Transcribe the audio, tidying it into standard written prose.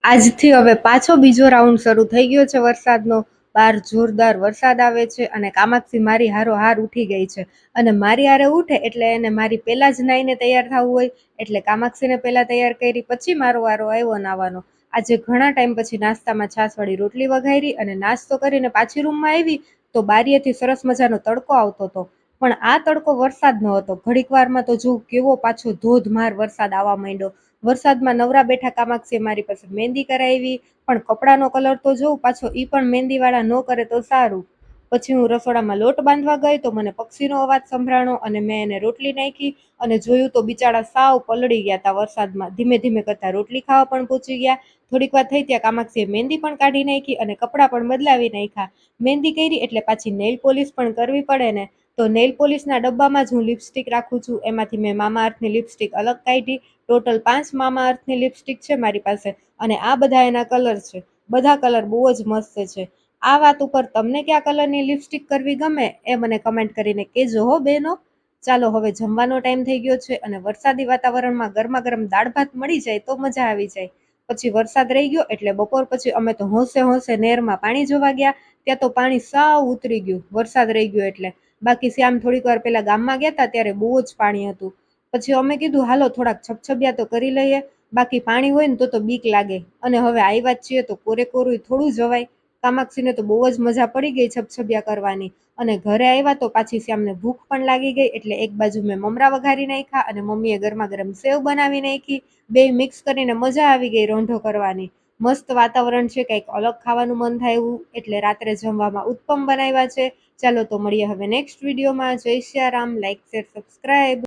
આજથી હવે પાછો બીજો રાઉન્ડ શરૂ થઈ ગયો છે વરસાદનો. બહાર જોરદાર વરસાદ આવે છે અને કામાક્ષી મારી હારોહાર ઉઠી ગઈ છે. અને મારી હારે ઉઠે એટલે એને મારી પહેલા જ નાઈને તૈયાર થવું હોય, એટલે કામાક્ષીને પહેલા તૈયાર કરી, પછી મારો વારો આવ્યો નાવાનો. આજે ઘણા ટાઈમ પછી નાસ્તામાં છાશવાળી રોટલી વઘારી અને નાસ્તો કરીને પાછી રૂમમાં આવી તો બારીએથી સરસ મજાનો તડકો આવતો હતો. પણ આ તડકો વરસાદનો હતો. ઘડીક વારમાં તો જો કેવો પાછો ધોધમાર વરસાદ આવવા માંડ્યો. વરસાદમાં નવરા બેઠા કામાક્ષીએ મારી પાસે મહેંદી કરાવી, પણ કપડાનો કલર તો જોઉં પાછો ઈ પણ મહેંદીવાળા ન કરે તો સારું. પછી હું રસોડામાં લોટ બાંધવા ગઈ તો મને પક્ષીનો અવાજ સંભળાણો અને મેં એને રોટલી નાખી અને જોયું તો બિચારા સાવ પલળી ગયા હતા વરસાદમાં. ધીમે ધીમે કરતા રોટલી ખાવા પણ પહોંચી ગયા. થોડીક વાર થઈ ત્યાં કામાક્ષીએ મહેંદી પણ કાઢી નાખી અને કપડાં પણ બદલાવી નાખ્યા. મહેંદી કરી એટલે પાછી નેઇલ પોલિશ પણ કરવી પડે ને, તો નેઇલ પોલિશના ડબ્બામાં જ હું લિપસ્ટિક રાખું છું. એમાંથી મેં મામા અર્થની લિપસ્ટિક અલગ કાઢી. ટોટલ 5 મામા અર્થની લિપસ્ટિક છે મારી પાસે અને આ બધા એના કલર છે. બધા કલર બહુ જ મસ્ત છે. આ વાત ઉપર તમને કયા કલરની લિપસ્ટિક કરવી ગમે એ મને કમેન્ટ કરીને કહેજો હો બહેનો. ચાલો હવે જમવાનો ટાઈમ થઈ ગયો છે અને વરસાદી વાતાવરણમાં ગરમા ગરમ દાળ ભાત મળી જાય તો મજા આવી જાય. પછી વરસાદ રહી ગયો એટલે બપોર પછી અમે તો હોંશે હોંશે નહેરમાં પાણી જોવા ગયા. ત્યાં તો પાણી સાવ ઉતરી ગયું વરસાદ રહી ગયો એટલે. બાકી શ્યામ થોડીક વાર પહેલા ગામમાં ગયા હતા ત્યારે બહુ જ પાણી હતું. પછી અમે કીધું હાલો થોડાક છપછબિયા તો કરી લઈએ, બાકી પાણી હોય ને તો બીક લાગે. અને હવે આવ્યા છીએ તો કોરે કોરું થોડું જવાય. કામાક્ષીને તો બહુ જ મજા પડી ગઈ છપછબિયા કરવાની. અને ઘરે આવ્યા તો પાછી શ્યામને ભૂખ પણ લાગી ગઈ એટલે એક બાજુ મેં મમરા વઘારી નાખ્યા અને મમ્મીએ ગરમા ગરમ સેવ બનાવી નાખી. બે મિક્સ કરીને મજા આવી ગઈ રોંઢો કરવાની. મસ્ત વાતાવરણ છે, કંઈક અલગ ખાવાનું મન થાય એવું, એટલે રાત્રે જમવામાં ઉત્પમ બનાવ્યા છે. ચાલો તો મળીએ હવે નેક્સ્ટ વિડીયોમાં. જય સિયારામ. Like share subscribe.